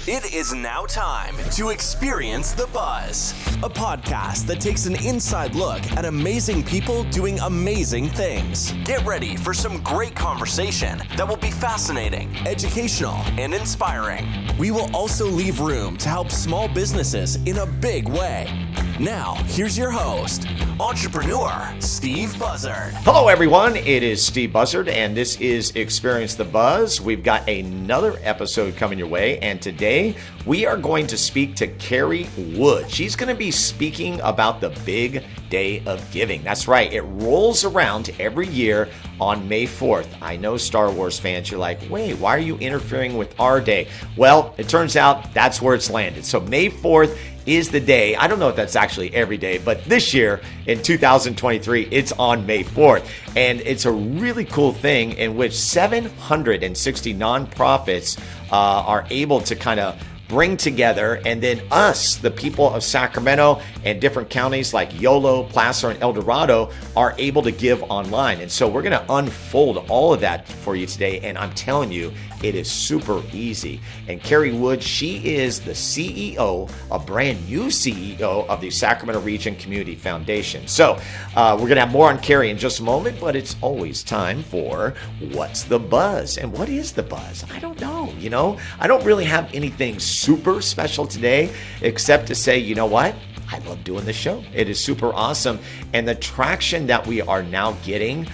It is now time to experience the buzz, a podcast that takes an inside look at amazing people doing amazing things. Get ready for some great conversation that will be fascinating, educational, and inspiring. We will also leave room to help small businesses in a big way. Now, here's your host, entrepreneur Steve Buzzard. Hello, everyone. It is Steve Buzzard, and this is Experience the Buzz. We've got another episode coming your way, and today we are going to speak to Kerry Wood. She's going to be speaking about the big day of giving. That's right. It rolls around every year on May 4th. I know Star Wars fans, you're like, wait, why are you interfering with our day? Well, it turns out that's where it's landed. So May 4th is the day. I don't know if that's actually every day, but this year in 2023, it's on May 4th. And it's a really cool thing in which 760 nonprofits are able to kind of bring together, and then us, the people of Sacramento and different counties like Yolo, Placer, and El Dorado are able to give online. And so we're going to unfold all of that for you today, and I'm telling you, it is super easy. And Kerry Wood, she is the CEO, a brand new CEO of the Sacramento Region Community Foundation. So we're going to have more on Kerry in just a moment, but it's always time for What's the Buzz? And what is the buzz? I don't know. I don't really have anything super special today, except to say, you know what? I love doing this show. It is super awesome. And the traction that we are now getting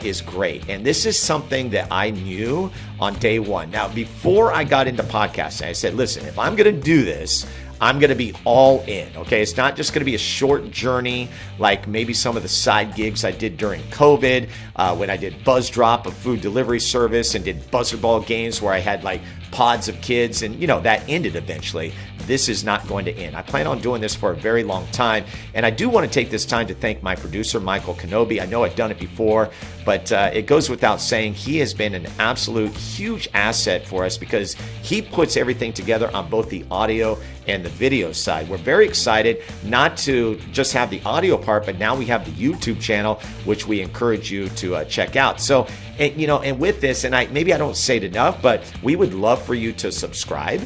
is great. And this is something that I knew on day one. Now, before I got into podcasting, I said, listen, if I'm going to do this, I'm going to be all in, okay? It's not just going to be a short journey like maybe some of the side gigs I did during COVID when I did Buzz Drop, a food delivery service, and did Buzzard Ball games where I had like pods of kids, and that ended eventually. This is not going to end. I plan on doing this for a very long time, and I do want to take this time to thank my producer, Michael Kenobi. I know I've done it before, but it goes without saying he has been an absolute huge asset for us because he puts everything together on both the audio and the video side. We're very excited not to just have the audio part, but now we have the YouTube channel, which we encourage you to check out. So, and with this, and maybe I don't say it enough, but we would love for you to subscribe.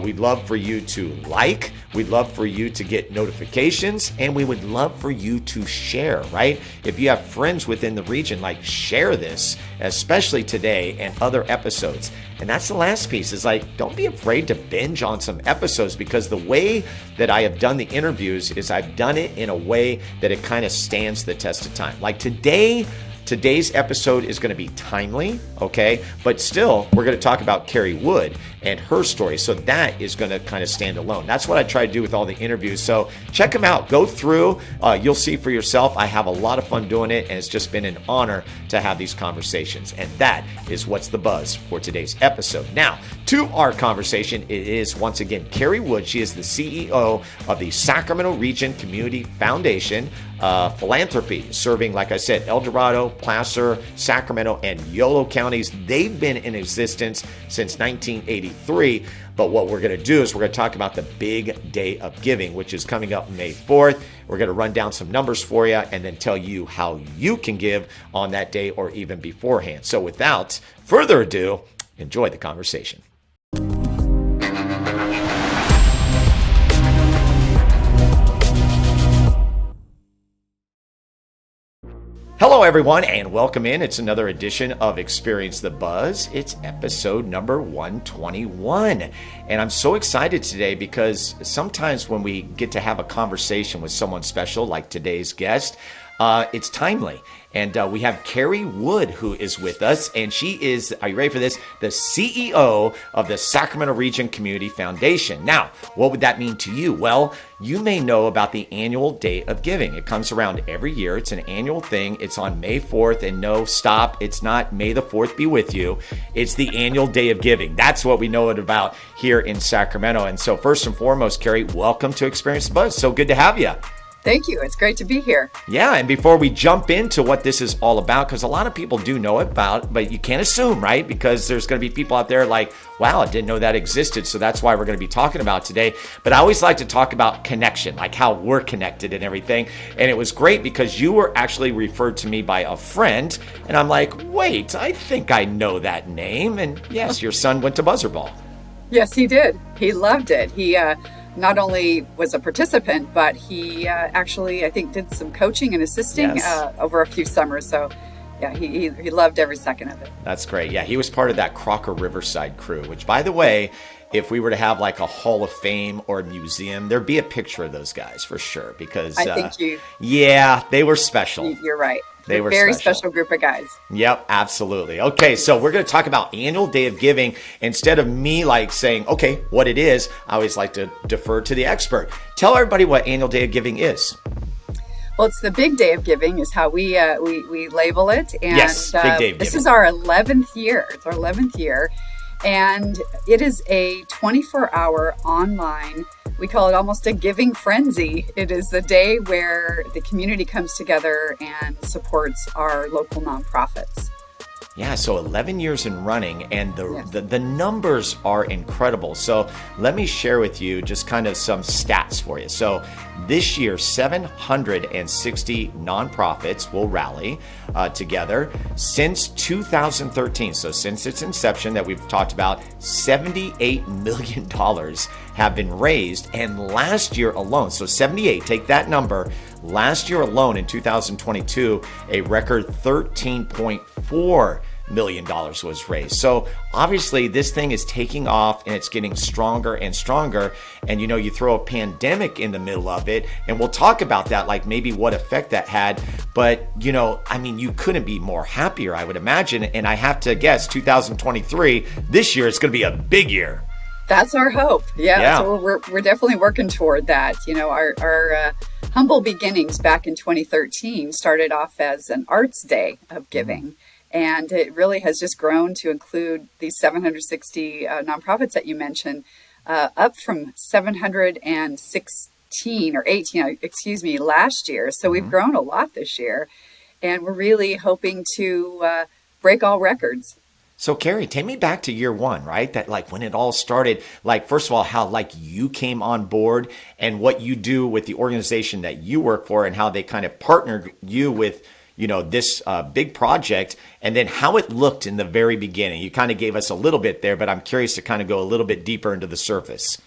We'd love for you to like. We'd love for you to get notifications, and we would love for you to share, right? If you have friends within the region, share this, especially today and other episodes. And that's the last piece is don't be afraid to binge on some episodes, because the way that I have done the interviews is I've done it in a way that it kind of stands the test of time. Like today's episode is going to be timely, okay? But still, we're going to talk about Kerry Wood and her story. So that is going to kind of stand alone. That's what I try to do with all the interviews. So check them out. Go through. You'll see for yourself. I have a lot of fun doing it, and it's just been an honor to have these conversations. And that is What's the Buzz for today's episode. Now, to our conversation, it is once again Kerry Wood. She is the CEO of the Sacramento Region Community Foundation, philanthropy, serving, like I said, El Dorado, Placer, Sacramento, and Yolo counties. They've been in existence since 1983. But what we're going to do is we're going to talk about the big day of giving, which is coming up May 4th. We're going to run down some numbers for you and then tell you how you can give on that day or even beforehand. So without further ado, enjoy the conversation. Hello, everyone, and welcome in. It's another edition of Experience the Buzz. It's episode number 121. And I'm so excited today because sometimes when we get to have a conversation with someone special like today's guest, it's timely. And we have Kerry Wood who is with us, and she is, are you ready for this? The CEO of the Sacramento Region Community Foundation. Now, what would that mean to you? Well, you may know about the annual Day of Giving. It comes around every year. It's an annual thing. It's on May 4th, and no, stop. It's not May the 4th be with you. It's the annual Day of Giving. That's what we know it about here in Sacramento. And so first and foremost, Kerry, welcome to Experience the Buzz. So good to have you. Thank you. It's great to be here. Yeah, and before we jump into what this is all about, because a lot of people do know about, but you can't assume, right? Because there's going to be people out there like, wow, I didn't know that existed. So that's why we're going to be talking about today. But I always like to talk about connection, like how we're connected and everything. And it was great because you were actually referred to me by a friend. And I'm like, wait, I think I know that name. And yes, your son went to Buzzard Ball. Yes, he did. He loved it. He not only was a participant, but he actually, I think, did some coaching and assisting over a few summers. So, yeah, he loved every second of it. That's great. Yeah, he was part of that Crocker Riverside crew, which, by the way, if we were to have like a Hall of Fame or a museum, there'd be a picture of those guys for sure. Because I think they were special. You're right. They were very special group of guys. Yep, absolutely. Okay, so we're going to talk about Annual Day of Giving. Instead of me like saying, okay, what it is, I always like to defer to the expert. Tell everybody what Annual Day of Giving is. Well, it's the big day of giving is how we label it. And yes, big day of this giving. Is our 11th year. It's our 11th year. And it is a 24-hour online, we call it almost a giving frenzy. It is the day where the community comes together and supports our local nonprofits. Yeah, so 11 years in running, and the numbers are incredible. So let me share with you just kind of some stats for you. So this year, 760 nonprofits will rally together. Since 2013, so since its inception that we've talked about, $78 million have been raised. And last year alone, so 78, take that number, last year alone in 2022, a record $13.4 million was raised. So obviously this thing is taking off and it's getting stronger and stronger. And you throw a pandemic in the middle of it, and we'll talk about that, like maybe what effect that had. But you couldn't be more happier, I would imagine. And I have to guess 2023, this year is going to be a big year. That's our hope. Yeah. So we're definitely working toward that. Our humble beginnings back in 2013 started off as an arts day of giving. And it really has just grown to include these 760 nonprofits that you mentioned, up from 716 or 18, last year. So we've grown a lot this year, and we're really hoping to break all records. So Kerry, take me back to year one, right? That like when it all started, like first of all, how like you came on board and what you do with the organization that you work for and how they kind of partnered you with this big project, and then how it looked in the very beginning. You kind of gave us a little bit there, but I'm curious to kind of go a little bit deeper into the surface.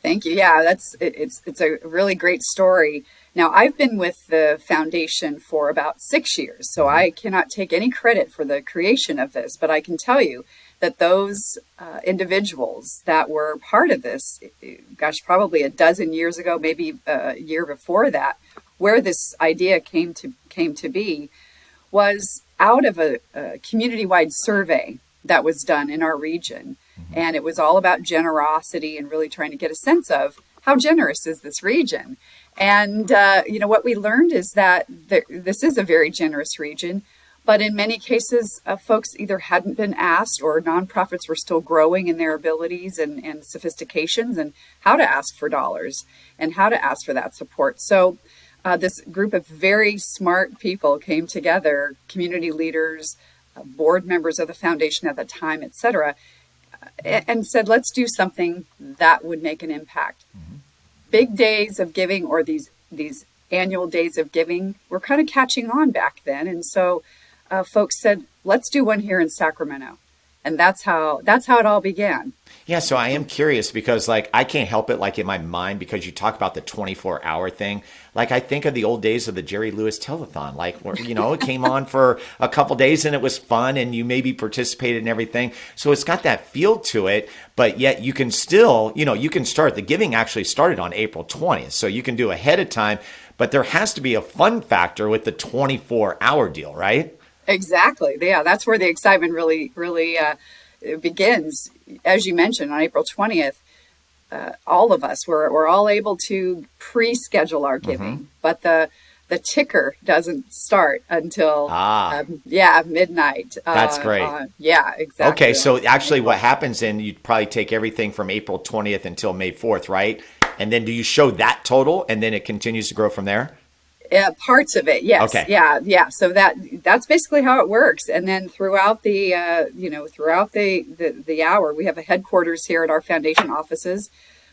Thank you. Yeah, it's a really great story. Now, I've been with the foundation for about 6 years, so I cannot take any credit for the creation of this, but I can tell you that those individuals that were part of this, probably a dozen years ago, maybe a year before that, where this idea came to be was out of a community-wide survey that was done in our region. And it was all about generosity and really trying to get a sense of how generous is this region. And, what we learned is that this is a very generous region, but in many cases, folks either hadn't been asked or nonprofits were still growing in their abilities and sophistications and how to ask for dollars and how to ask for that support. So this group of very smart people came together, community leaders, board members of the foundation at the time, et cetera, and said, let's do something that would make an impact. Big days of giving, or these annual days of giving, were kind of catching on back then. And so folks said, let's do one here in Sacramento. And that's how it all began. Yeah, so I am curious because like I can't help it like in my mind because you talk about the 24-hour thing. Like I think of the old days of the Jerry Lewis telethon, like where, it came on for a couple days and it was fun and you maybe participated in everything. So it's got that feel to it, but yet you can still, you can start. The giving actually started on April 20th, so you can do ahead of time, but there has to be a fun factor with the 24-hour deal, right? Exactly. Yeah, that's where the excitement really begins. As you mentioned, on April 20th, all of us were all able to pre-schedule our giving, but the ticker doesn't start until midnight. That's great. Yeah, exactly. Okay, so actually what happens then, you probably take everything from April 20th until May 4th, right? And then do you show that total and then it continues to grow from there? Parts of it, yes. Okay. Yeah. So that's basically how it works. And then throughout the hour, we have a headquarters here at our foundation offices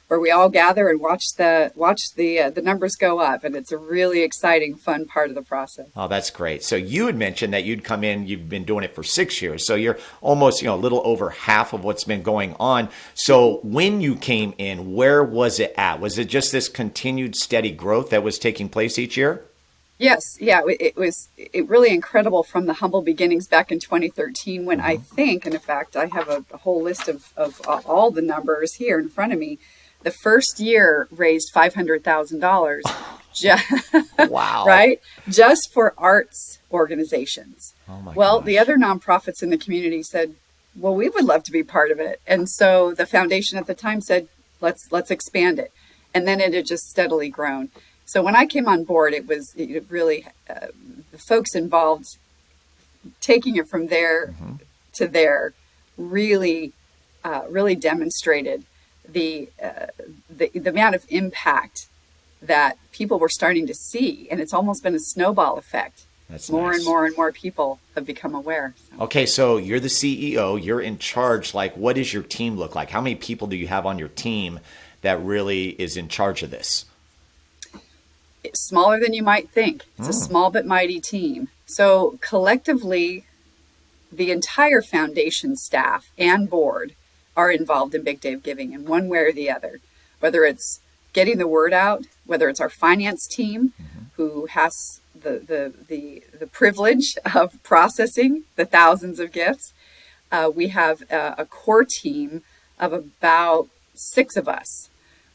where we all gather and watch the numbers go up, and it's a really exciting, fun part of the process. Oh, that's great. So you had mentioned that you'd come in, you've been doing it for 6 years. So you're almost, a little over half of what's been going on. So when you came in, where was it at? Was it just this continued steady growth that was taking place each year? Yes. Yeah. It was really incredible from the humble beginnings back in 2013 when I think, and in fact, I have a whole list of all the numbers here in front of me. The first year raised $500,000. Wow. Right? Just for arts organizations. Oh my Well, gosh. the other nonprofits in the community said, well, we would love to be part of it. And so the foundation at the time said, let's expand it. And then it had just steadily grown. So when I came on board, it really, the folks involved taking it from there to there really demonstrated the amount of impact that people were starting to see. And it's almost been a snowball effect. That's more nice. and more and more people have become aware. So. Okay, so you're the CEO, you're in charge. Like, what does your team look like? How many people do you have on your team that really is in charge of this? It's smaller than you might think. It's a small but mighty team. So collectively, the entire foundation staff and board are involved in Big Day of Giving in one way or the other, whether it's getting the word out, whether it's our finance team who has the privilege of processing the thousands of gifts. We have a core team of about 6 of us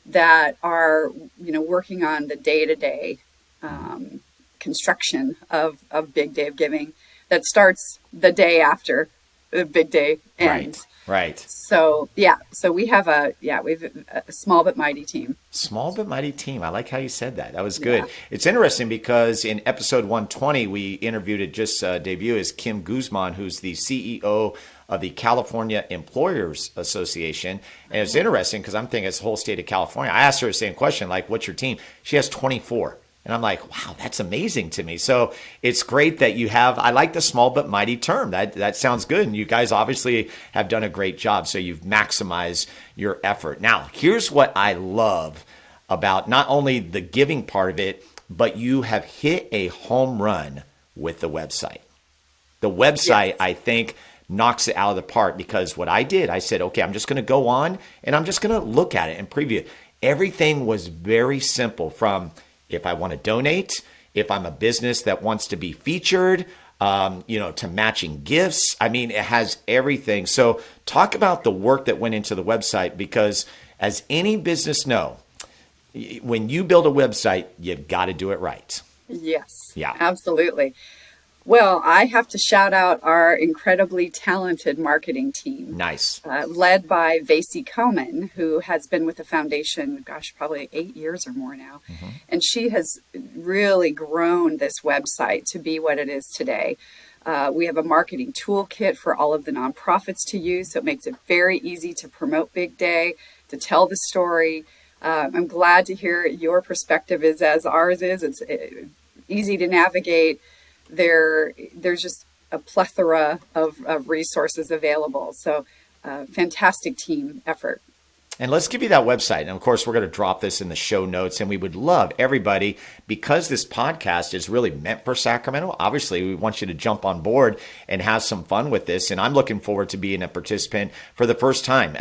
that are, working on the day-to-day construction of Big Day of Giving that starts the day after the big day ends. Right. So we have a small but mighty team. Small but mighty team. I like how you said that. That was good. Yeah. It's interesting because in episode 120, we interviewed, it just debut, is Kim Guzman, who's the CEO of the California Employers Association. And it's interesting because I'm thinking it's the whole state of California. I asked her the same question, like, what's your team? She has 24. And I'm like, wow, that's amazing to me. So it's great that you have, I like the small but mighty term. That sounds good. And you guys obviously have done a great job. So you've maximized your effort. Now, here's what I love about not only the giving part of it, but you have hit a home run with the website. The website, yes. I think, knocks it out of the park because what I did, I said, okay, I'm just going to go on and I'm just going to look at it and preview it. Everything was very simple, from if I want to donate, if I'm a business that wants to be featured, to matching gifts. I mean, it has everything. So talk about the work that went into the website, because as any business know, when you build a website, you've got to do it right. Yes. Yeah. Absolutely. Well, I have to shout out our incredibly talented marketing team. Nice. Led by Vasey Komen, who has been with the foundation, probably 8 years or more now. Mm-hmm. And she has really grown this website to be what it is today. We have a marketing toolkit for all of the nonprofits to use, so it makes it very easy to promote Big Day, to tell the story. I'm glad to hear your perspective is as ours is. It's easy to navigate. There's just a plethora of resources available. So fantastic team effort. And let's give you that website. And of course, we're going to drop this in the show notes. And we would love everybody, because this podcast is really meant for Sacramento. Obviously, we want you to jump on board and have some fun with this. And I'm looking forward to being a participant for the first time.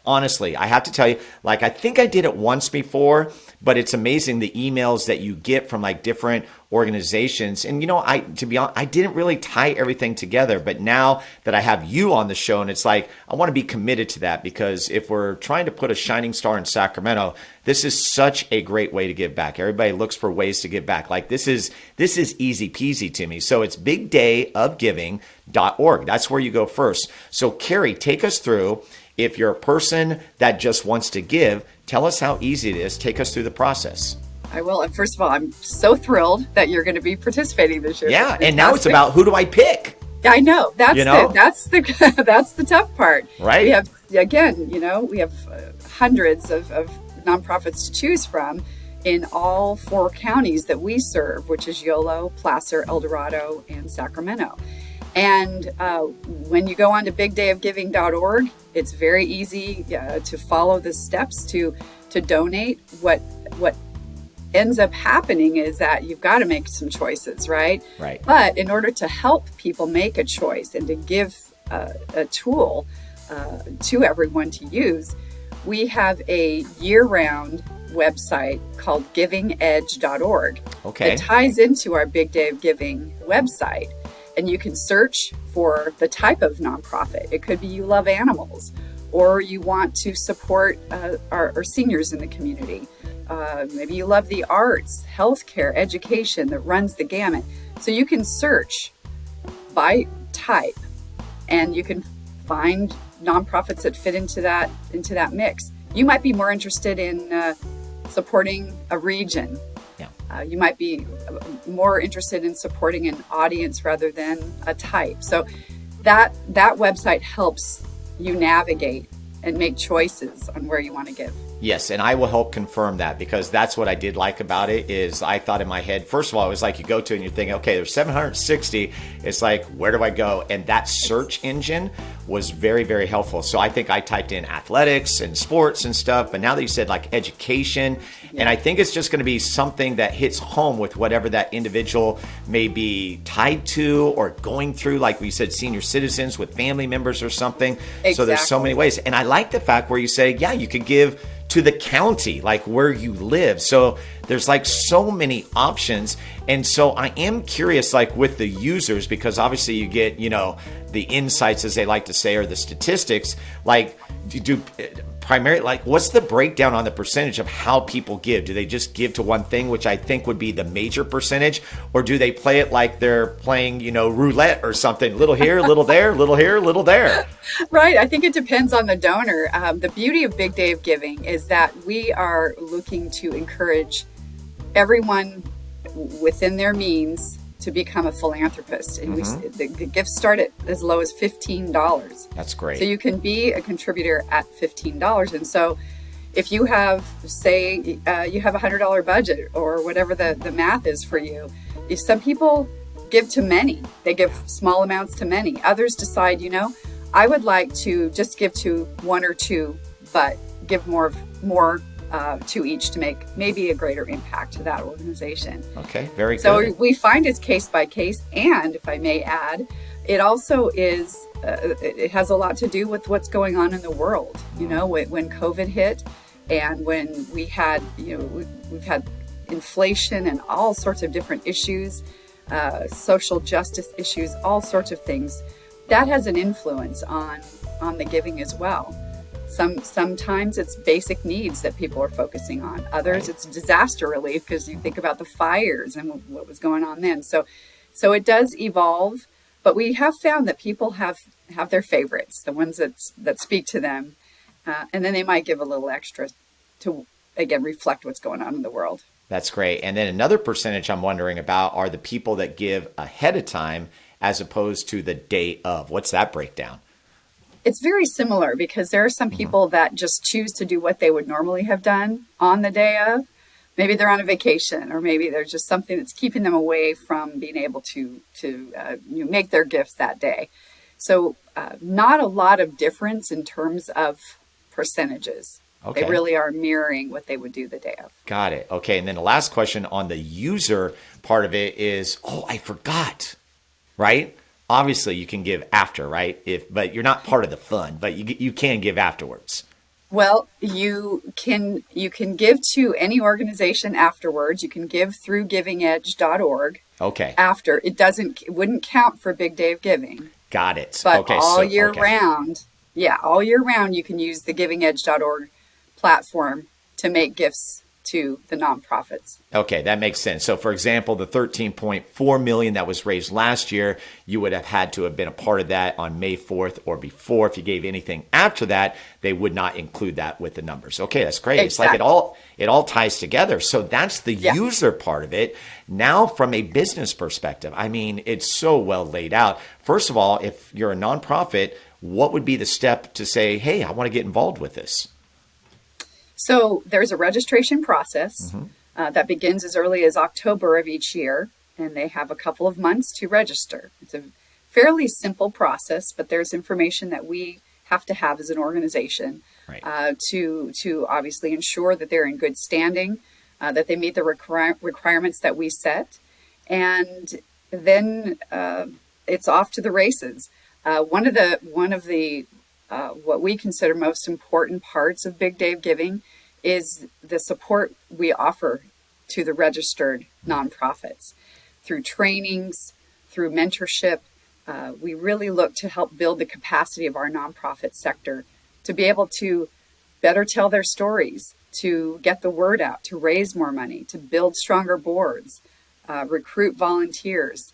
Honestly, I have to tell you, I think I did it once before, but it's amazing the emails that you get from different organizations. And, to be honest, I didn't really tie everything together. But now that I have you on the show, and it's I want to be committed to that, because if we're trying to put a shining star in Sacramento, this is such a great way to give back. Everybody looks for ways to give back. This is easy peasy to me. So it's bigdayofgiving.org. That's where you go first. So Kerry, take us through. If you're a person that just wants to give, tell us how easy it is. Take us through the process. I will. And first of all, I'm so thrilled that you're going to be participating this year. Yeah, and now it's about, who do I pick? I know. That's the tough part. Right. We have, we have hundreds of nonprofits to choose from in all 4 counties that we serve, which is Yolo, Placer, El Dorado, and Sacramento. And when you go on to bigdayofgiving.org, it's very easy to follow the steps to donate. What ends up happening is that you've got to make some choices, right? Right. But in order to help people make a choice and to give a tool to everyone to use, we have a year-round website called givingedge.org. Okay. It ties into our Big Day of Giving website, and you can search for the type of nonprofit. It could be you love animals, or you want to support our seniors in the community. Maybe you love the arts, healthcare, education, that runs the gamut. So you can search by type, and you can find nonprofits that fit into that mix. You might be more interested in supporting a region. Yeah. You might be more interested in supporting an audience rather than a type. So that website helps you navigate and make choices on where you want to give. Yes, and I will help confirm that, because that's what I did like about it. Is I thought in my head, first of all, it was like you go to it and you're thinking, okay, there's 760. It's like, where do I go? And that search engine was very, very helpful. So I think I typed in athletics and sports and stuff, but now that you said like education, and I think it's just going to be something that hits home with whatever that individual may be tied to or going through, like we said, senior citizens with family members or something. Exactly. So there's so many ways. And I like the fact where you say, yeah, you could give to the county, like where you live. So there's like so many options. And so I am curious, like with the users, because obviously you get, the insights, as they like to say, or the statistics, like do primarily, like what's the breakdown on the percentage of how people give? Do they just give to one thing, which I think would be the major percentage, or do they play it like they're playing, roulette or something, little here, little there, little here, little there? Right. I think it depends on the donor. The beauty of Big Day of Giving is that we are looking to encourage everyone within their means to become a philanthropist. And the gifts start at as low as $15. That's great. So you can be a contributor at $15. And so if you have, say, you have a $100 budget or whatever the math is for you, if some people give to many, they give small amounts to many. Others decide, I would like to just give to one or two, but give more to each to make maybe a greater impact to that organization. Okay, very good. So we find it's case by case, and if I may add, it also is, it has a lot to do with what's going on in the world. When COVID hit, and when we had, we've had inflation and all sorts of different issues, social justice issues, all sorts of things, that has an influence on the giving as well. Sometimes it's basic needs that people are focusing on. Others, it's disaster relief, because you think about the fires and what was going on then. So it does evolve, but we have found that people have their favorites, the ones that speak to them, and then they might give a little extra to, again, reflect what's going on in the world. That's great. And then another percentage I'm wondering about are the people that give ahead of time as opposed to the day of. What's that breakdown? It's very similar, because there are some people that just choose to do what they would normally have done on the day of. Maybe they're on a vacation, or maybe there's just something that's keeping them away from being able to make their gifts that day. So not a lot of difference in terms of percentages. Okay. They really are mirroring what they would do the day of. Got it. Okay. And then the last question on the user part of it is, I forgot, right? Obviously, you can give after, right? But you're not part of the fund, but you can give afterwards. Well, you can give to any organization afterwards. You can give through givingedge.org. Okay. After it wouldn't count for Big Day of Giving. Got it. But okay, all year round, you can use the givingedge.org platform to make gifts to the nonprofits. Okay, that makes sense. So for example, the $13.4 million that was raised last year, you would have had to have been a part of that on May 4th or before. If you gave anything after that, they would not include that with the numbers. Okay, that's great. Exactly. It's like it all ties together. So that's the user part of it. Now from a business perspective, I mean, it's so well laid out. First of all, if you're a nonprofit, what would be the step to say, hey, I want to get involved with this? So there's a registration process that begins as early as October of each year, and they have a couple of months to register. It's a fairly simple process, but there's information that we have to have as an organization to obviously ensure that they're in good standing, that they meet the requirements that we set, and then it's off to the races. One of the what we consider most important parts of Big Dave Giving is the support we offer to the registered nonprofits through trainings, through mentorship. We really look to help build the capacity of our nonprofit sector to be able to better tell their stories, to get the word out, to raise more money, to build stronger boards, recruit volunteers.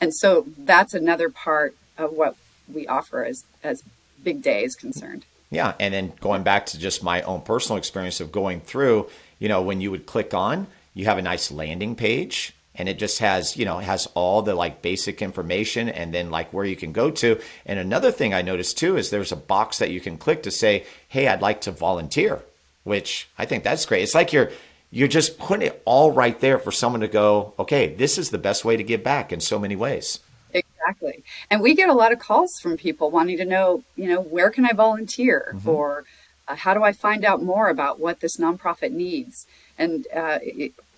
And so that's another part of what we offer as Big Day is concerned. Yeah. And then going back to just my own personal experience of going through, when you would click on, you have a nice landing page. And it just has, has all the like basic information and then like where you can go to. And another thing I noticed too is there's a box that you can click to say, hey, I'd like to volunteer, which I think that's great. It's like you're just putting it all right there for someone to go, okay, this is the best way to give back in so many ways. Exactly. And we get a lot of calls from people wanting to know, where can I volunteer? Mm-hmm. Or how do I find out more about what this nonprofit needs? And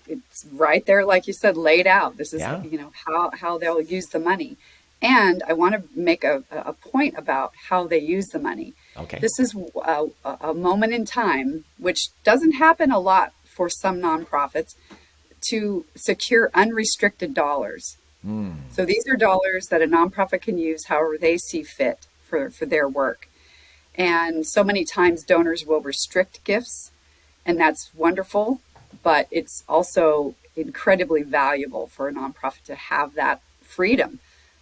it's right there, like you said, laid out. This is, how they'll use the money. And I want to make a point about how they use the money. Okay. This is a moment in time, which doesn't happen a lot for some nonprofits, to secure unrestricted dollars. So these are dollars that a nonprofit can use however they see fit for their work. And so many times donors will restrict gifts, and that's wonderful, but it's also incredibly valuable for a nonprofit to have that freedom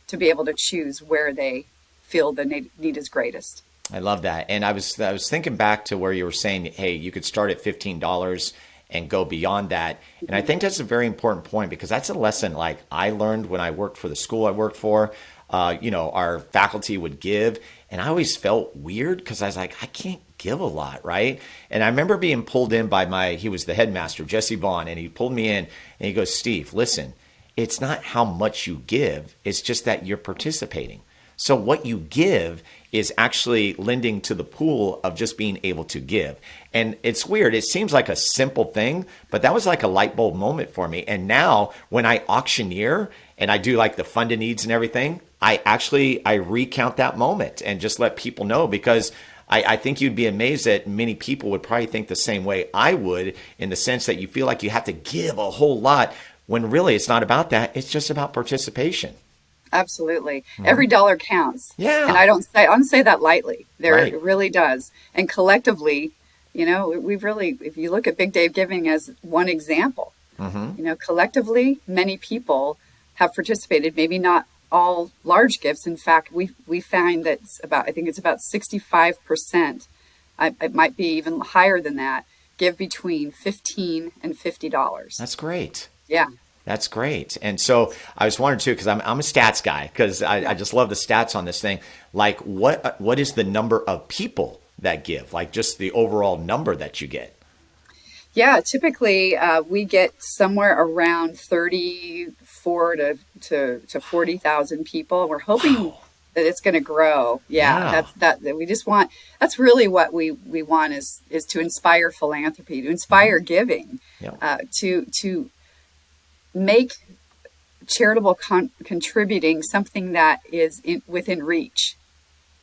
to be able to choose where they feel the need is greatest. I love that. And I was thinking back to where you were saying, hey, you could start at $15 and go beyond that. And I think that's a very important point, because that's a lesson like I learned when I worked for the school I worked for. Our faculty would give, and I always felt weird because I was like, I can't give a lot, right? And I remember being pulled in by he was the headmaster, Jesse Vaughn, and he pulled me in and he goes, Steve, listen, it's not how much you give, it's just that you're participating. So what you give is actually lending to the pool of just being able to give. And it's weird. It seems like a simple thing, but that was like a light bulb moment for me. And now when I auctioneer and I do like the funded needs and everything, I recount that moment and just let people know, because I think you'd be amazed that many people would probably think the same way I would, in the sense that you feel like you have to give a whole lot, when really it's not about that. It's just about participation. Absolutely. Mm-hmm. Every dollar counts. Yeah. And I don't say that lightly. Right. It really does. And collectively, we've really, if you look at Big Dave Giving as one example, mm-hmm. Collectively, many people have participated, maybe not all large gifts. In fact, we find that I think it's about 65%, it might be even higher than that, give between $15 and $50. That's great. Yeah. That's great. And so I was wondering too, because I'm a stats guy, because I just love the stats on this thing. Like what is the number of people that give? Like just the overall number that you get? Yeah, typically we get somewhere around 34 to 40,000 people. We're hoping that it's going to grow. Yeah, that's really what we want is to inspire philanthropy, to inspire giving, to make charitable contributing something that is within reach.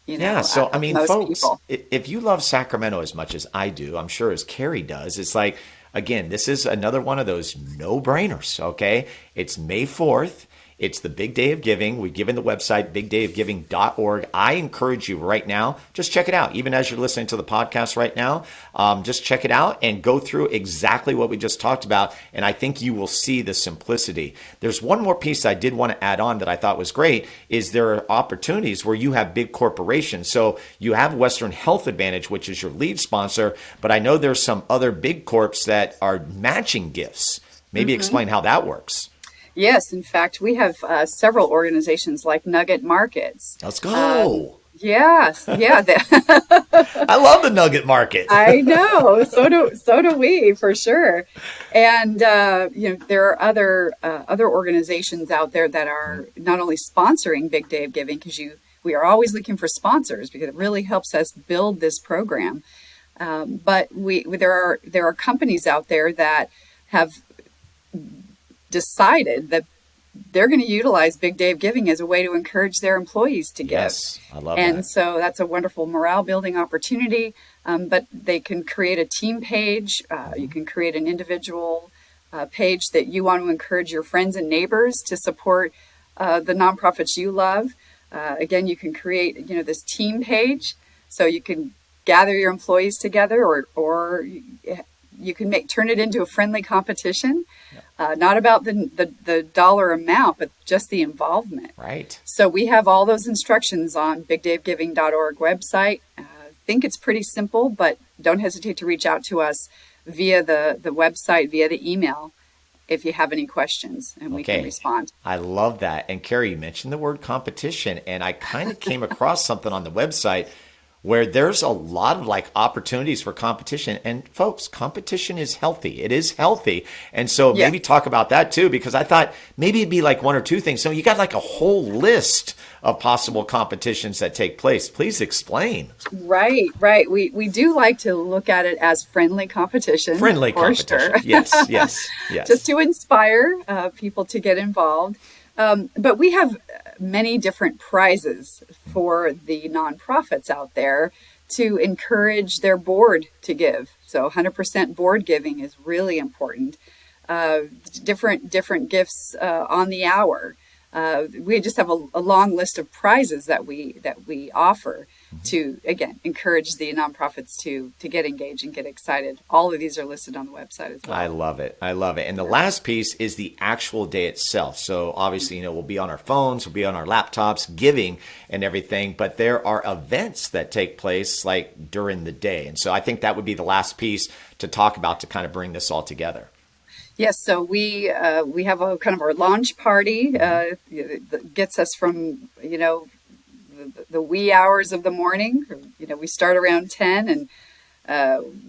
So I mean, folks, people. If you love Sacramento as much as I do, I'm sure as Kerry does, it's like, again, this is another one of those no-brainers, okay? It's May 4th. It's the Big Day of Giving. We've given the website, bigdayofgiving.org. I encourage you right now, just check it out. Even as you're listening to the podcast right now, just check it out and go through exactly what we just talked about. And I think you will see the simplicity. There's one more piece I did want to add on that I thought was great, is there are opportunities where you have big corporations. So you have Western Health Advantage, which is your lead sponsor, but I know there's some other big corps that are matching gifts. Maybe explain how that works. Yes, in fact, we have several organizations like Nugget Markets. Let's go. Yes, yeah. I love the nugget market. I know. So do we, for sure. And there are other organizations out there that are not only sponsoring Big Day of Giving, because we are always looking for sponsors because it really helps us build this program. But there are companies out there that have decided that they're going to utilize Big Day of Giving as a way to encourage their employees to give. Yes, I love that. And so that's a wonderful morale building opportunity. But they can create a team page. You can create an individual page that you want to encourage your friends and neighbors to support the nonprofits you love. Again, you can create this team page, so you can gather your employees together, or you can turn it into a friendly competition. Not about the dollar amount, but just the involvement. Right. So we have all those instructions on bigdayofgiving.org website. I think it's pretty simple, but don't hesitate to reach out to us via the website, via the email, if you have any questions, and we can respond. I love that. And Kerry, you mentioned the word competition, and I kind of came across something on the website where there's a lot of opportunities for competition. And folks, competition is healthy. It is healthy. And so maybe talk about that too, because I thought maybe it'd be one or two things. So you got a whole list of possible competitions that take place. Please explain. Right. We do like to look at it as friendly competition. Friendly competition. Sure. Yes. Just to inspire people to get involved. But we have many different prizes for the nonprofits out there to encourage their board to give. So 100% board giving is really important. Different gifts on the hour. We just have a long list of prizes that we offer to, again, encourage the nonprofits to get engaged and get excited. All of these are listed on the website as well. I love it. And the last piece is the actual day itself. So obviously, we'll be on our phones, we'll be on our laptops, giving and everything, but there are events that take place during the day. And so I think that would be the last piece to talk about to kind of bring this all together. Yes, so we have a kind of our launch party that gets us from the wee hours of the morning. We start around 10, and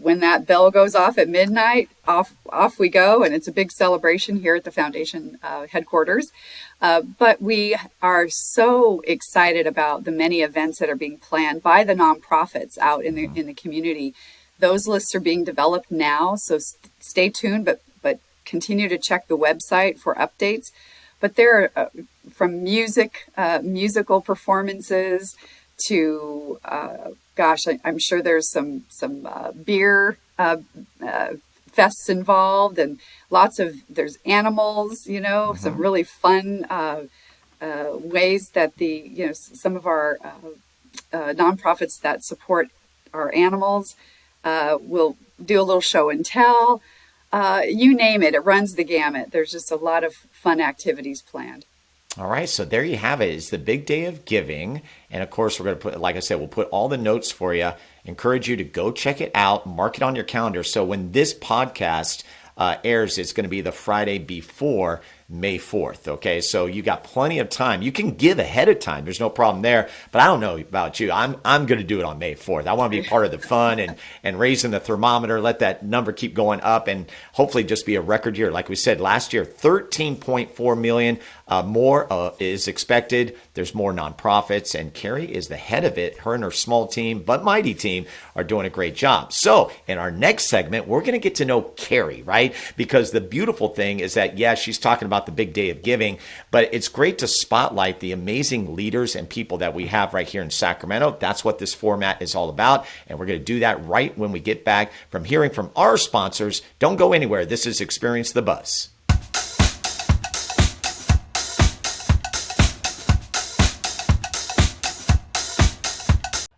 when that bell goes off at midnight, off we go, and it's a big celebration here at the foundation headquarters. But we are so excited about the many events that are being planned by the nonprofits out in the community. Those lists are being developed now, so stay tuned, but continue to check the website for updates. But there are from musical performances to, I'm sure there's some beer fests involved, and there's animals, some really fun ways that some of our nonprofits that support our animals will do a little show and tell. You name it, it runs the gamut. There's just a lot of fun activities planned. All right, so there you have it. It's the Big Day of Giving. And of course, we're going to put, like I said, we'll put all the notes for you. Encourage you to go check it out, mark it on your calendar. So when this podcast airs, it's going to be the Friday before May 4th. Okay, so you got plenty of time. You can give ahead of time. There's no problem there. But I don't know about you. I'm going to do it on May 4th. I want to be part of the fun and raising the thermometer, let that number keep going up, and hopefully just be a record year. Like we said, last year, 13.4 million more is expected. There's more nonprofits, and Kerry is the head of it. Her and her small team, but mighty team, are doing a great job. So in our next segment, we're going to get to know Kerry, right? Because the beautiful thing is that, she's talking about the Big Day of Giving, but it's great to spotlight the amazing leaders and people that we have right here in Sacramento. That's what this format is all about, and we're going to do that right when we get back from hearing from our sponsors. Don't go anywhere. This is Experience the Buzz.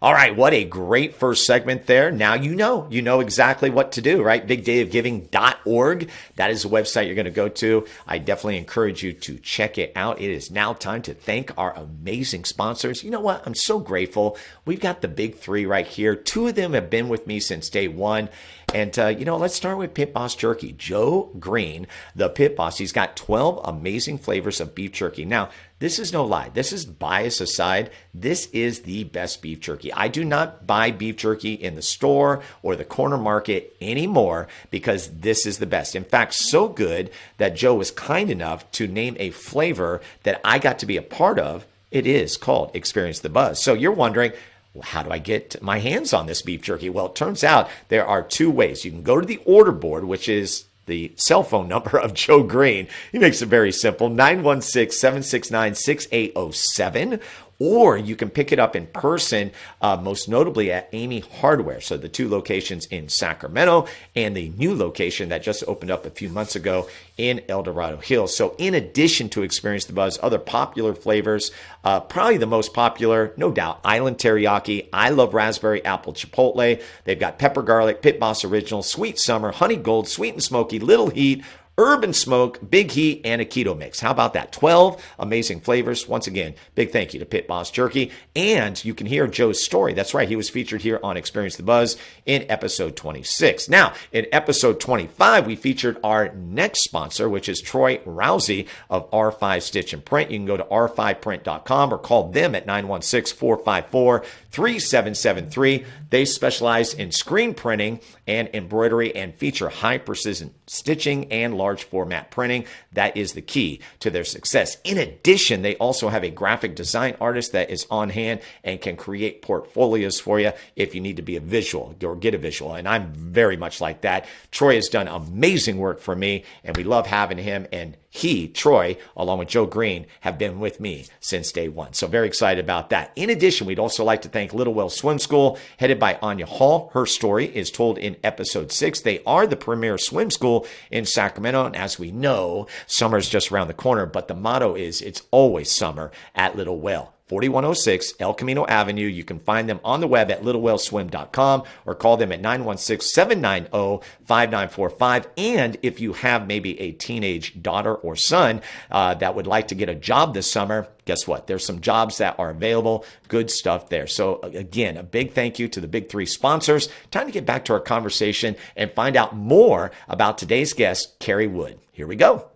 All right, what a great first segment there. Now you know exactly what to do, right? bigdayofgiving.org. That is the website you're going to go to. I definitely encourage you to check it out. It is now time to thank our amazing sponsors. You know what? I'm so grateful. We've got the big three right here. Two of them have been with me since day one. And, let's start with Pit Boss Jerky. Joe Green, the Pit Boss, he's got 12 amazing flavors of beef jerky. Now, This is no lie. This is bias aside. This is the best beef jerky. I do not buy beef jerky in the store or the corner market anymore because this is the best. In fact, so good that Joe was kind enough to name a flavor that I got to be a part of. It is called Experience the Buzz. So you're wondering, well, how do I get my hands on this beef jerky? Well, it turns out there are two ways. You can go to the order board, which is the cell phone number of Joe Green. He makes it very simple, 916-769-6807. Or you can pick it up in person, most notably at Amy Hardware. So the two locations in Sacramento and the new location that just opened up a few months ago in El Dorado Hills. So in addition to Experience the Buzz, other popular flavors, probably the most popular, no doubt, Island Teriyaki. I love Raspberry Apple Chipotle. They've got Pepper Garlic, Pit Boss Original, Sweet Summer, Honey Gold, Sweet and Smoky, Little Heat, Urban Smoke, Big Heat, and a Keto Mix. How about that? 12 amazing flavors. Once again, big thank you to Pit Boss Jerky. And you can hear Joe's story. That's right. He was featured here on Experience the Buzz in episode 26. Now, in episode 25, we featured our next sponsor, which is Troy Rousey of R5 Stitch and Print. You can go to r5print.com or call them at 916-454-3773. They specialize in screen printing and embroidery and feature high precision stitching and large format printing. That is the key to their success. In addition, they also have a graphic design artist that is on hand and can create portfolios for you if you need to be a visual or get a visual. And I'm very much like that. Troy has done amazing work for me, and we love having him. And he, Troy, along with Joe Green, have been with me since day one. So very excited about that. In addition, we'd also like to thank Little Well Swim School, headed by Anya Hall. Her story is told in episode 6. They are the premier swim school in Sacramento. And as we know, summer's just around the corner, but the motto is it's always summer at Little Well. 4106 El Camino Avenue. You can find them on the web at littlewellswim.com or call them at 916-790-5945. And if you have maybe a teenage daughter or son that would like to get a job this summer, guess what? There's some jobs that are available. Good stuff there. So again, a big thank you to the big three sponsors. Time to get back to our conversation and find out more about today's guest, Kerry Wood. Here we go.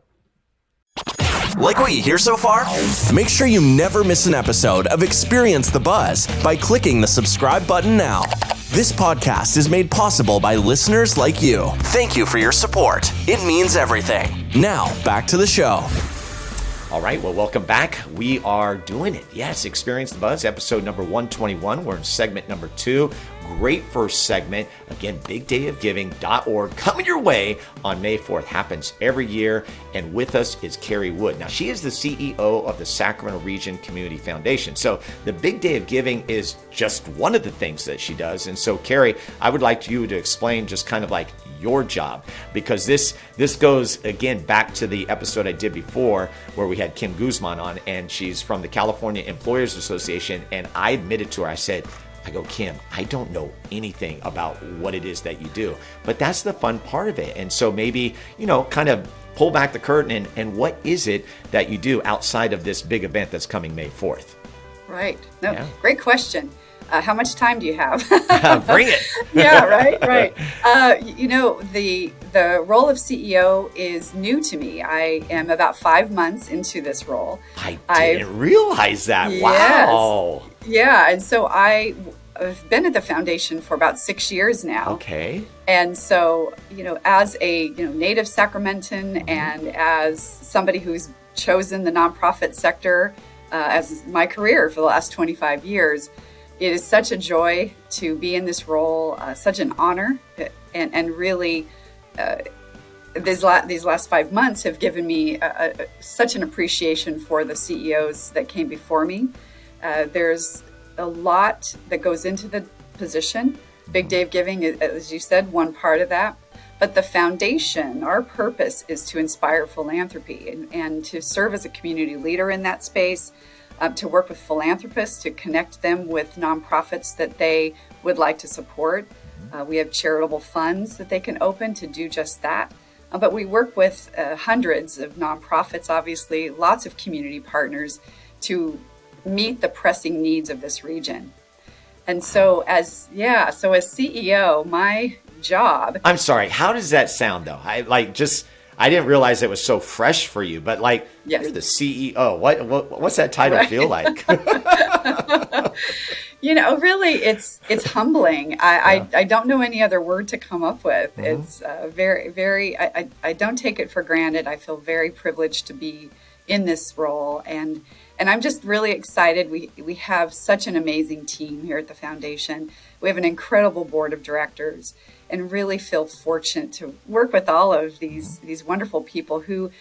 Like what you hear so far? Make sure you never miss an episode of Experience the Buzz by clicking the subscribe button now. This podcast is made possible by listeners like you. Thank you for your support. It means everything. Now, back to the show. All right, well, welcome back. We are doing it. Yes, Experience the Buzz, episode number 121. We're in segment number 2. Great first segment. Again, bigdayofgiving.org coming your way on May 4th. Happens every year. And with us is Kerry Wood. Now, she is the CEO of the Sacramento Region Community Foundation. So the Big Day of Giving is just one of the things that she does. And so, Kerry, I would like you to explain just kind of like your job, because this goes again back to the episode I did before where we had Kim Guzman on, and she's from the California Employers Association. And I admitted to her, I go, Kim, I don't know anything about what it is that you do, but that's the fun part of it. And so maybe, kind of pull back the curtain and what is it that you do outside of this big event that's coming May 4th? Right. No, yeah. Great question. How much time do you have? Bring it. Yeah, right. The role of CEO is new to me. I am about 5 months into this role. I didn't realize that. Yes. Wow. Yeah, and so I've been at the foundation for about 6 years now. Okay. And so, as a native Sacramentan and as somebody who's chosen the nonprofit sector as my career for the last 25 years, it is such a joy to be in this role, such an honor, and really these last 5 months have given me such an appreciation for the CEOs that came before me. There's a lot that goes into the position. Big Day of Giving, as you said, one part of that. But the foundation, our purpose is to inspire philanthropy and to serve as a community leader in that space, to work with philanthropists, to connect them with nonprofits that they would like to support. We have charitable funds that they can open to do just that. But we work with hundreds of nonprofits, obviously, lots of community partners to meet the pressing needs of this region. And so as CEO, my job. I'm sorry. How does that sound though? I didn't realize it was so fresh for you, but like, Yes. you're the CEO. What's that title feel like? Really, it's humbling. I don't know any other word to come up with. Mm-hmm. It's very, very, I don't take it for granted. I feel very privileged to be in this role. And I'm just really excited. We have such an amazing team here at the foundation. We have an incredible board of directors, and really feel fortunate to work with all of these wonderful people who,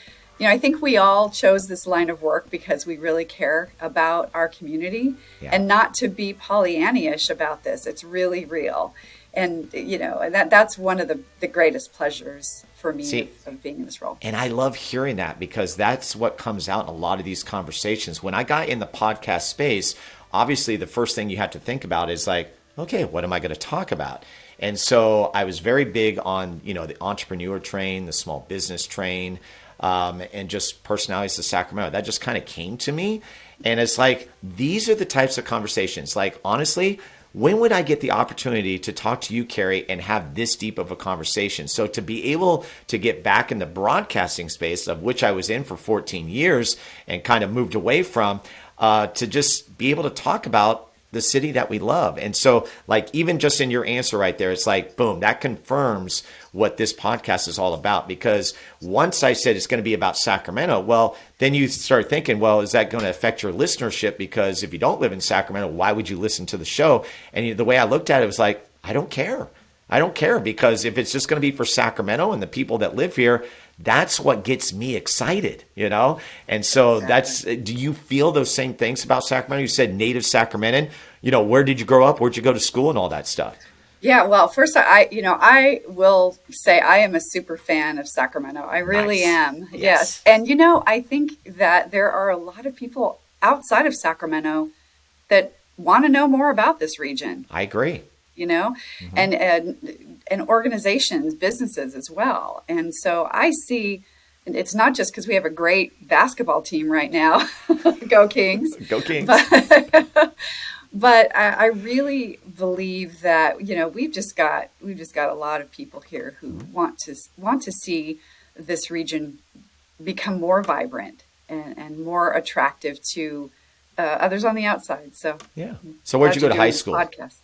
I think we all chose this line of work because we really care about our community, and not to be Pollyannish about this. It's really real. And, that's one of the greatest pleasures for me of being in this role. And I love hearing that, because that's what comes out in a lot of these conversations. When I got in the podcast space, obviously the first thing you have to think about is like, okay, what am I going to talk about? And so I was very big on, the entrepreneur train, the small business train, and just personalities of Sacramento. That just kind of came to me. And it's like, these are the types of conversations. Like, honestly, when would I get the opportunity to talk to you, Kerry, and have this deep of a conversation? So to be able to get back in the broadcasting space, of which I was in for 14 years and kind of moved away from, to just be able to talk about the city that we love. And so, like, even just in your answer right there, it's like, boom, that confirms what this podcast is all about. Because once I said it's going to be about Sacramento, well, then you start thinking, well, is that going to affect your listenership? Because if you don't live in Sacramento, why would you listen to the show? And the way I looked at it was like, I don't care. I don't care, because if it's just going to be for Sacramento and the people that live here, that's what gets me excited, And so do you feel those same things about Sacramento? You said native Sacramentan, where did you grow up? Where'd you go to school and all that stuff? Yeah, well, first, I will say I am a super fan of Sacramento. I really am. Yes. And, I think that there are a lot of people outside of Sacramento that want to know more about this region. I agree. And organizations, businesses as well. And so I see, and it's not just because we have a great basketball team right now, go Kings. Go Kings. But I really believe that, we've just got a lot of people here who want to see this region become more vibrant and more attractive to others on the outside. So So where'd you go to high school? Podcast.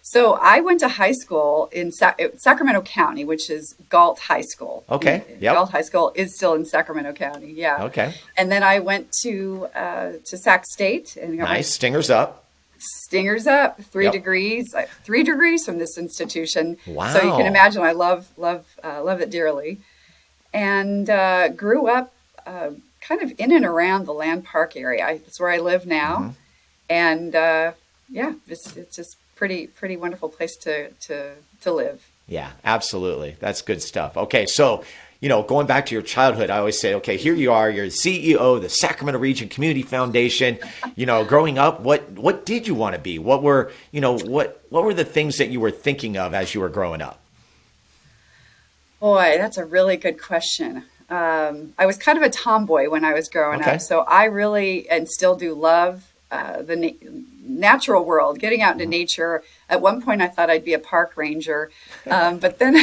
So I went to high school in Sacramento County, which is Galt High School. Okay. Yep. Galt High School is still in Sacramento County. Yeah. Okay. And then I went to Sac State. And nice. Stingers up. Stingers up. 3 degrees. 3 degrees from this institution. Wow. So you can imagine I love it dearly. And grew up kind of in and around the Land Park area. It's where I live now. And it's just pretty wonderful place to live. Yeah, absolutely. That's good stuff. Okay, so going back to your childhood, I always say, okay, here you are, you're the CEO of the Sacramento Region Community Foundation. Growing up, what did you want to be? What were the things that you were thinking of as you were growing up? Boy, that's a really good question. I was kind of a tomboy when I was growing up, so I really and still do love the natural world, getting out into nature. At one point, I thought I'd be a park ranger, but then,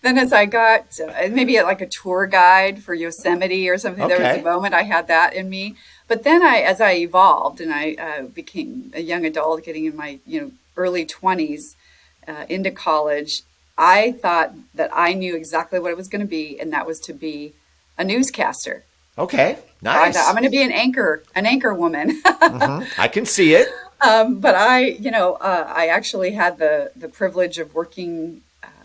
then as I got maybe like a tour guide for Yosemite or something, there was a moment I had that in me. But then, as I evolved and I became a young adult, getting in my early 20s into college, I thought that I knew exactly what it was going to be, and that was to be a newscaster. Okay, nice. I'm going to be an anchor woman. I can see it. But I actually had the privilege of working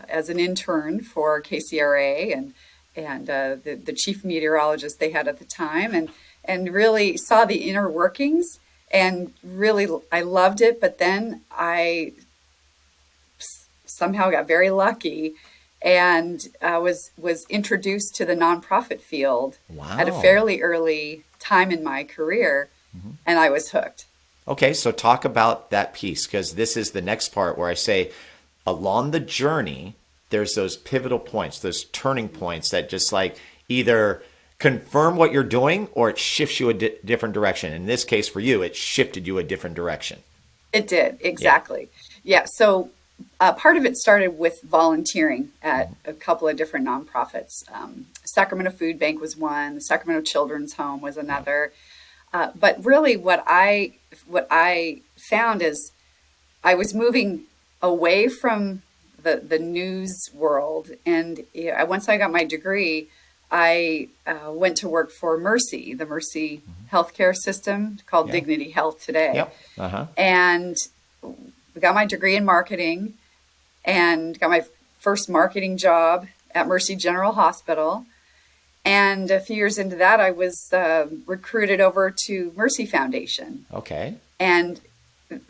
as an intern for KCRA and the chief meteorologist they had at the time, and really saw the inner workings, and really I loved it. But then I somehow got very lucky and was introduced to the nonprofit field at a fairly early time in my career, and I was hooked. Okay, so talk about that piece, because this is the next part where I say, along the journey, there's those pivotal points, those turning points that just like either confirm what you're doing or it shifts you a different direction. In this case, for you, it shifted you a different direction. It did, exactly. Yeah, so Part of it started with volunteering at a couple of different nonprofits. Sacramento Food Bank was one. The Sacramento Children's Home was another. But really, what I found is I was moving away from the news world, and once I got my degree, I went to work for Mercy, the Mercy healthcare system called Dignity Health today. Yep. Uh-huh. And got my degree in marketing and got my first marketing job at Mercy General Hospital. And a few years into that, I was recruited over to Mercy Foundation. Okay. And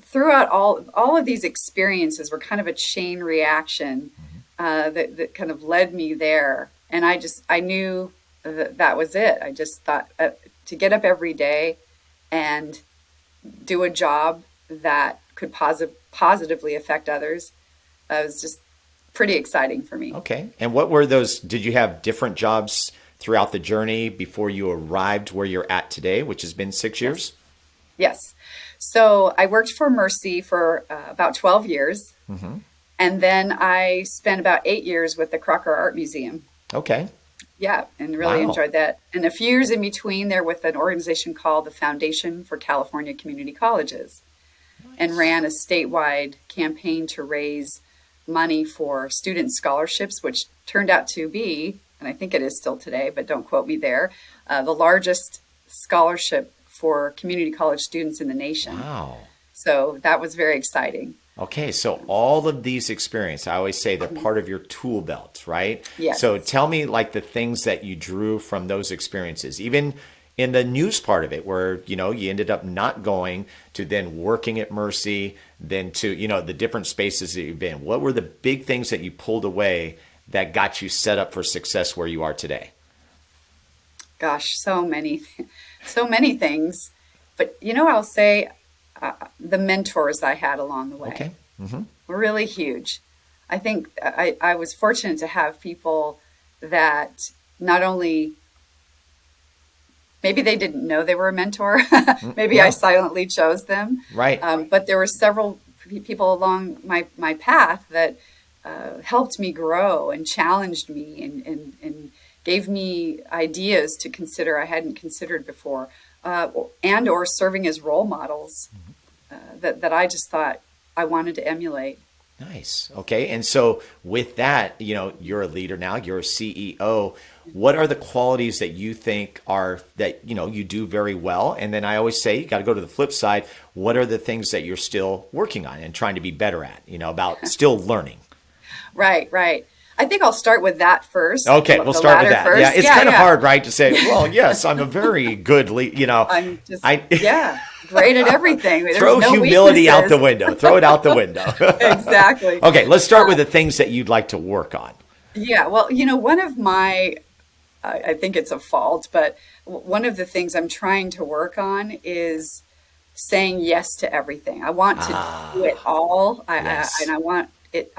throughout all of these experiences were kind of a chain reaction that kind of led me there. And I knew that was it. I just thought to get up every day and do a job that could positively affect others was just pretty exciting for me. Okay. And what were those? Did you have different jobs throughout the journey before you arrived where you're at today, which has been 6 years? Yes. So I worked for Mercy for about 12 years. Mm-hmm. And then I spent about 8 years with the Crocker Art Museum. Okay. Yeah, and really enjoyed that. And a few years in between there with an organization called the Foundation for California Community Colleges. Nice. And ran a statewide campaign to raise money for student scholarships, which turned out to be, and I think it is still today, but don't quote me there, the largest scholarship for community college students in the nation. Wow. So that was very exciting. Okay, so all of these experiences, I always say they're part of your tool belt, right? Yes. So tell me like the things that you drew from those experiences, even in the news part of it, where, you ended up not going to then working at Mercy, then to, the different spaces that you've been. What were the big things that you pulled away that got you set up for success where you are today? Gosh, so many things. But, I'll say the mentors I had along the way. Okay. Mm-hmm. Were really huge. I think I was fortunate to have people that not only, maybe they didn't know they were a mentor. Maybe I silently chose them. Right. But there were several people along my path that helped me grow and challenged me and gave me ideas to consider I hadn't considered before, and or serving as role models that I just thought I wanted to emulate. Nice. Okay. And so with that, you're a leader now, you're a CEO. What are the qualities that you think are that, you do very well? And then I always say, you got to go to the flip side. What are the things that you're still working on and trying to be better at, about still learning? Right. I think I'll start with that first. Okay, we'll start with that. First. Yeah, it's kind of hard, right, to say, well, yes, I'm a very good lead, I'm just, great at everything. Throw humility out the window. Throw it out the window. Exactly. Okay, let's start with the things that you'd like to work on. Yeah, well, one of my, I think it's a fault, but one of the things I'm trying to work on is saying yes to everything. I want to do it all, and I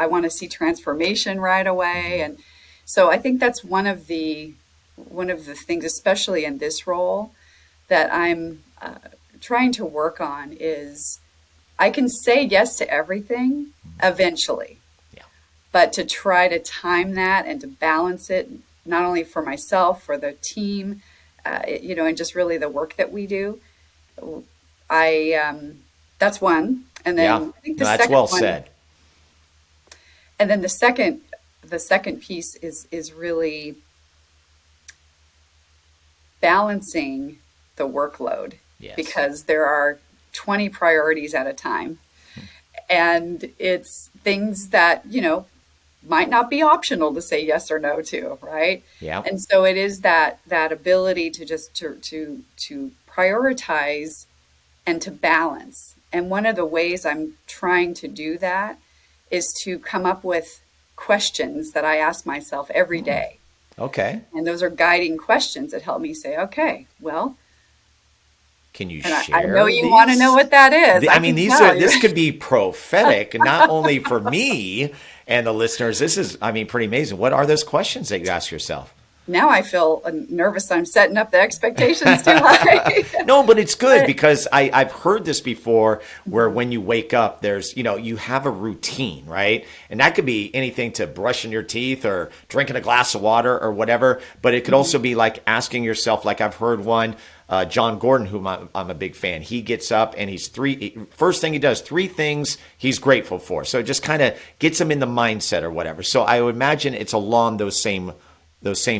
want to see transformation right away. And so I think that's one of the things, especially in this role, that I'm trying to work on is I can say yes to everything eventually, but to try to time that and to balance it, not only for myself, for the team, and just really the work that we do. That's one. And then I think the that's second well one, said. And then the second piece is really balancing the workload, because there are 20 priorities at a time, and it's things that might not be optional to say yes or no to, right? Yeah. And so it is that ability to just to prioritize and to balance. And one of the ways I'm trying to do that is to come up with questions that I ask myself every day. Okay. And those are guiding questions that help me say, okay, well, can you and share? I know you want to know what that is. This could be prophetic, not only for me and the listeners. This is, pretty amazing. What are those questions that you ask yourself? now I feel nervous. I'm setting up the expectations too high. No, but it's good because I've heard this before where when you wake up, there's, you have a routine, right? And that could be anything to brushing your teeth or drinking a glass of water or whatever. But it could also be like asking yourself, like I've heard one, John Gordon, whom I'm a big fan. He gets up and first thing he does, 3 things he's grateful for. So it just kind of gets him in the mindset or whatever. So I would imagine it's along those same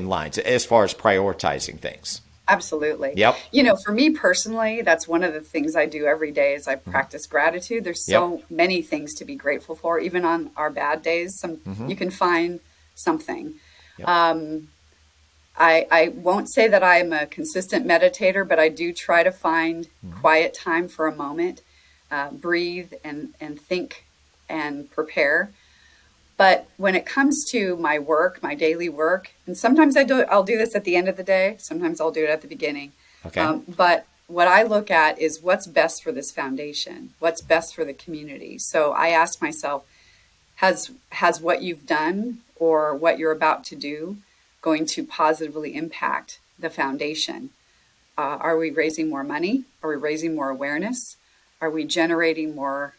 lines as far as prioritizing things. Absolutely. Yep. For me personally, that's one of the things I do every day is I practice gratitude. There's so many things to be grateful for, even on our bad days. You can find something. Yep. I won't say that I'm a consistent meditator, but I do try to find quiet time for a moment, breathe and think and prepare. But when it comes to my work, my daily work, and sometimes I'll do this at the end of the day. Sometimes I'll do it at the beginning. Okay. But what I look at is what's best for this foundation, what's best for the community. So I ask myself, has what you've done or what you're about to do going to positively impact the foundation? Are we raising more money? Are we raising more awareness? Are we generating more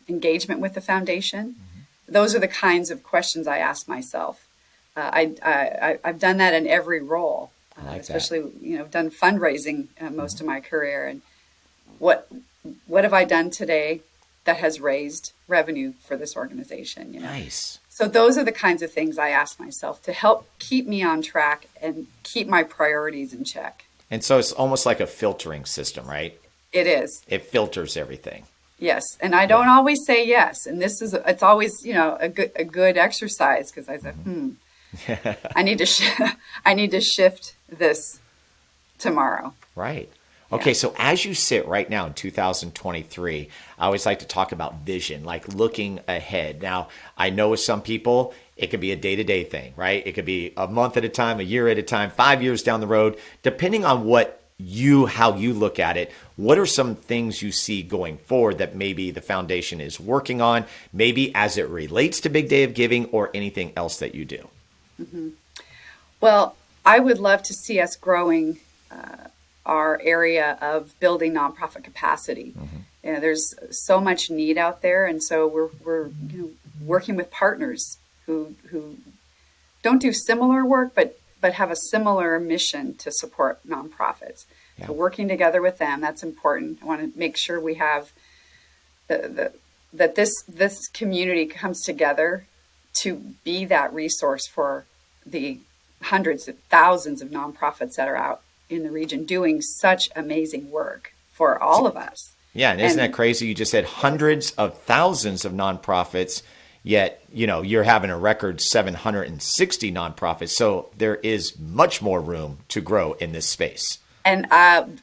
engagement with the foundation? Those are the kinds of questions I ask myself. I've done that in every role, especially done fundraising most of my career. And what have I done today that has raised revenue for this organization? Nice. So those are the kinds of things I ask myself to help keep me on track and keep my priorities in check. And so it's almost like a filtering system, right? It is. It filters everything. Yes, and I don't always say yes, and it's always a good exercise because I said, I need to shift this tomorrow. Right. Okay, so as you sit right now in 2023, I always like to talk about vision, like looking ahead. Now, I know with some people, it could be a day-to-day thing, right? It could be a month at a time, a year at a time, 5 years down the road, depending on how you look at it. What are some things you see going forward that maybe the foundation is working on, maybe as it relates to Big Day of Giving or anything else that you do? Mm-hmm. Well, I would love to see us growing our area of building nonprofit capacity. There's so much need out there, and so we're working with partners who don't do similar work, but have a similar mission to support nonprofits. Yeah. So working together with them, that's important. I want to make sure we have that this community comes together to be that resource for the hundreds of thousands of nonprofits that are out in the region doing such amazing work for all of us. Yeah, and isn't that crazy? You just said hundreds of thousands of nonprofits, yet, you're having a record 760 nonprofits. So there is much more room to grow in this space. And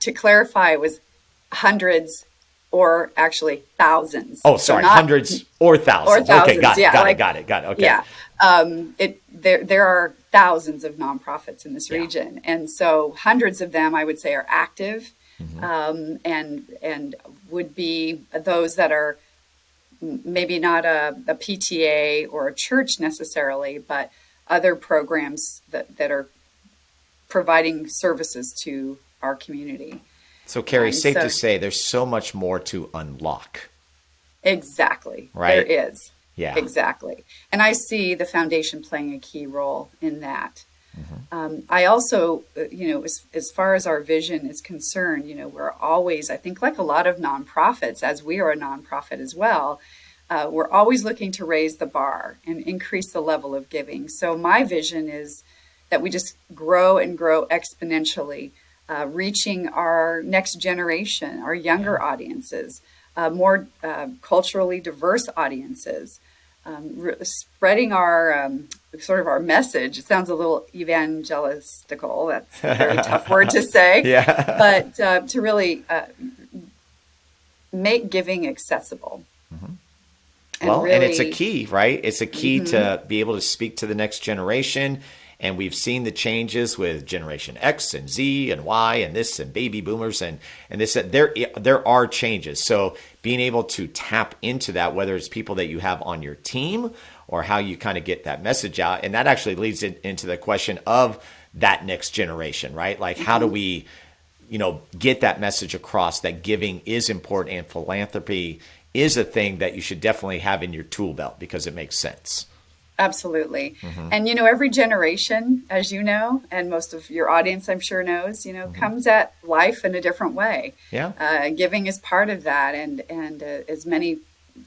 to clarify, it was hundreds or actually thousands. Oh, sorry, so hundreds or thousands. Or thousands. Okay, got it. Okay. Yeah. There are thousands of nonprofits in this region. And so hundreds of them, I would say, are active and would be those that are maybe not a PTA or a church necessarily, but other programs that are providing services to our community. So, Kerry, safe to say there's so much more to unlock. Exactly. Right? There is. Yeah. Exactly. And I see the foundation playing a key role in that. I also, as far as our vision is concerned, we're always, I think like a lot of nonprofits, as we are a nonprofit as well, we're always looking to raise the bar and increase the level of giving. So my vision is that we just grow and grow exponentially, reaching our next generation, our younger audiences, more culturally diverse audiences, spreading our sort of our message. It sounds a little evangelistical. That's a very tough word to say. Yeah. But to really make giving accessible. And it's a key, right? It's a key to be able to speak to the next generation. And we've seen the changes with Generation X and Z and Y and this and baby boomers and this. There are changes. So being able to tap into that, whether it's people that you have on your team or how you kind of get that message out. And that actually leads into the question of that next generation, right? Like, how do we, get that message across that giving is important and philanthropy is a thing that you should definitely have in your tool belt because it makes sense. Absolutely. And, every generation, as you know, and most of your audience, I'm sure knows, comes at life in a different way. Yeah. Giving is part of that. And as many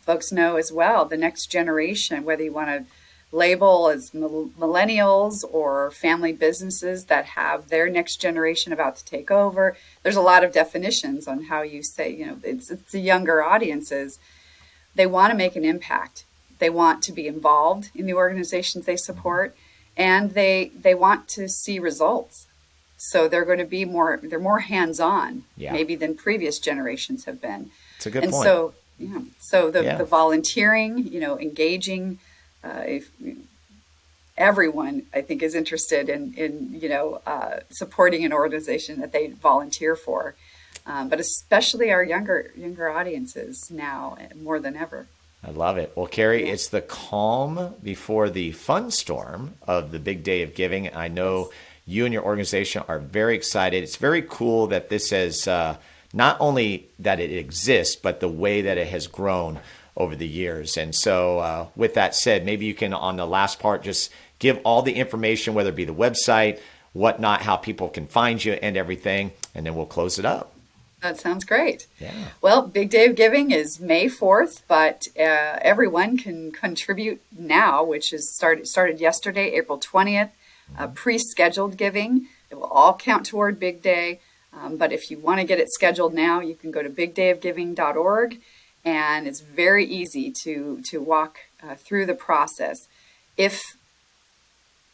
folks know as well, the next generation, whether you want to label as millennials or family businesses that have their next generation about to take over, there's a lot of definitions on how you say, it's the younger audiences. They want to make an impact. They want to be involved in the organizations they support, and they want to see results. So they're going to be they're more hands-on, maybe than previous generations have been. It's a good point. So the volunteering, engaging, if everyone I think is interested in supporting an organization that they volunteer for, but especially our younger audiences now more than ever. I love it. Well, Kerry, it's the calm before the fun storm of the big day of giving. I know you and your organization are very excited. It's very cool that this has not only that it exists, but the way that it has grown over the years. And so with that said, maybe you can, on the last part, just give all the information, whether it be the website, whatnot, how people can find you and everything, and then we'll close it up. That sounds great. Yeah. Well, Big Day of Giving is May 4th, but everyone can contribute now, which is started yesterday, April 20th, pre-scheduled giving. It will all count toward Big Day. But if you want to get it scheduled now, you can go to bigdayofgiving.org, and it's very easy to walk through the process. If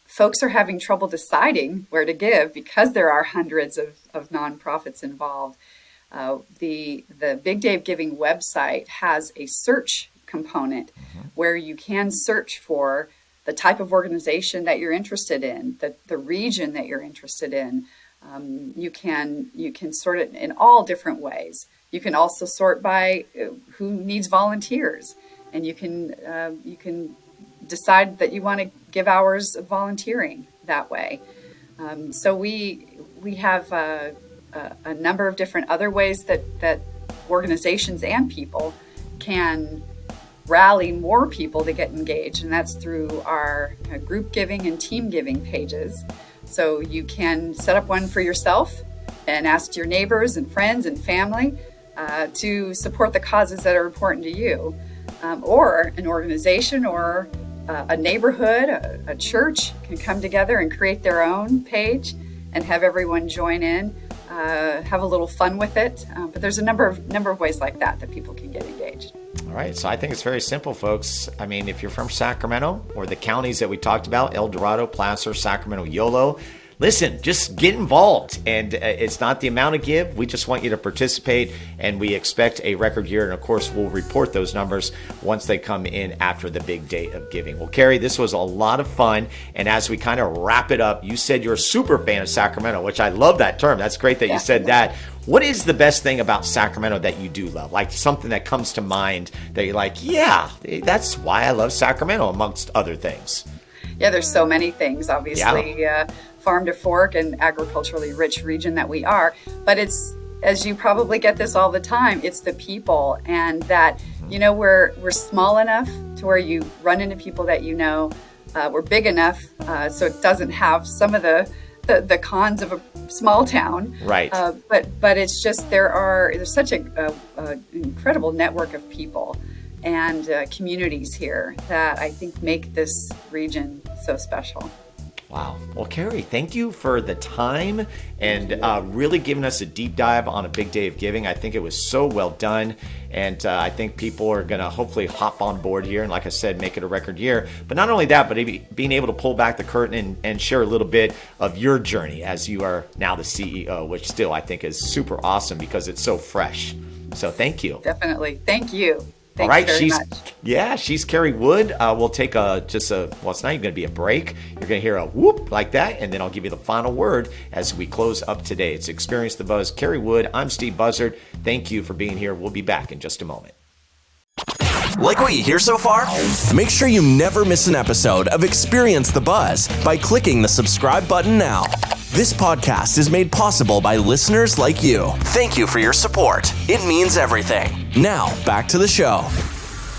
folks are having trouble deciding where to give because there are hundreds of nonprofits involved, the Big Day of Giving website has a search component where you can search for the type of organization that you're interested in, the region that you're interested in. You can sort it in all different ways. You can also sort by who needs volunteers, and you can decide that you want to give hours of volunteering that way. So we have a number of different other ways that organizations and people can rally more people to get engaged, and that's through our group giving and team giving pages. So you can set up one for yourself and ask your neighbors and friends and family to support the causes that are important to you, or an organization or a neighborhood, a church can come together and create their own page and have everyone join in, have a little fun with it. But there's a number of ways like that people can get engaged. All right, so I think it's very simple, folks. I mean, if you're from Sacramento or the counties that we talked about, El Dorado, Placer, Sacramento, Yolo, listen, just get involved. And it's not the amount of give. We just want you to participate, and we expect a record year. And of course, we'll report those numbers once they come in after the big day of giving. Well, Kerry, this was a lot of fun. And as we kind of wrap it up, you said you're a super fan of Sacramento, which I love that term. That's great that you said that. What is the best thing about Sacramento that you do love? Like something that comes to mind that you're like, yeah, that's why I love Sacramento, amongst other things. Yeah, there's so many things, obviously. Farm to fork and agriculturally rich region that we are. But it's, as you probably get this all the time, it's the people, and that, we're small enough to where you run into people that we're big enough so it doesn't have some of the cons of a small town. Right. But it's just there's such a incredible network of people and communities here that I think make this region so special. Wow. Well, Kerry, thank you for the time and really giving us a deep dive on a big day of giving. I think it was so well done. And I think people are going to hopefully hop on board here. And like I said, make it a record year. But not only that, but being able to pull back the curtain and share a little bit of your journey as you are now the CEO, which still I think is super awesome because it's so fresh. So thank you. Definitely. Thank you. Thanks all right, very much. She's Kerry Wood. We'll take it's not even going to be a break. You're going to hear a whoop like that, and then I'll give you the final word as we close up today. It's Experience the Buzz. Kerry Wood, I'm Steve Buzzard. Thank you for being here. We'll be back in just a moment. Like what you hear so far? Make sure you never miss an episode of Experience the Buzz by clicking the subscribe button now. This podcast is made possible by listeners like you. Thank you for your support. It means everything. Now, back to the show.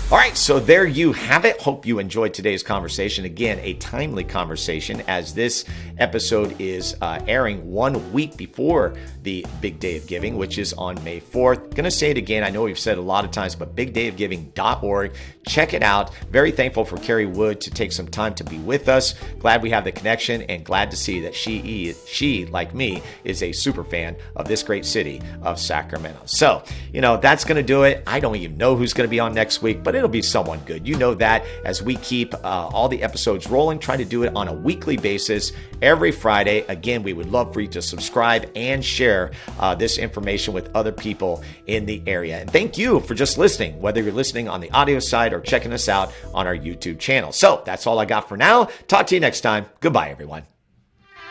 All right, so there you have it. Hope you enjoyed today's conversation. Again, a timely conversation as this episode is airing 1 week before the big day of giving, which is on May 4th. Going to say it again. I know we've said it a lot of times, but bigdayofgiving.org. Check it out. Very thankful for Kerry Wood to take some time to be with us. Glad we have the connection and glad to see that she, like me, is a super fan of this great city of Sacramento. So, that's going to do it. I don't even know who's going to be on next week, but it'll be someone good. You know that as we keep all the episodes rolling, trying to do it on a weekly basis every Friday. Again, we would love for you to subscribe and share this information with other people in the area. And thank you for just listening, whether you're listening on the audio side or checking us out on our YouTube channel. So that's all I got for now. Talk to you next time. Goodbye, everyone.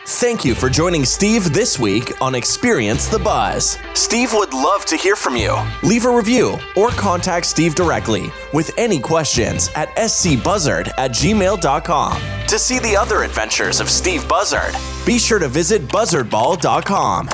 Thank you for joining Steve this week on Experience the Buzz. Steve would love to hear from you. Leave a review or contact Steve directly with any questions at scbuzzard@gmail.com. To see the other adventures of Steve Buzzard, be sure to visit buzzardball.com.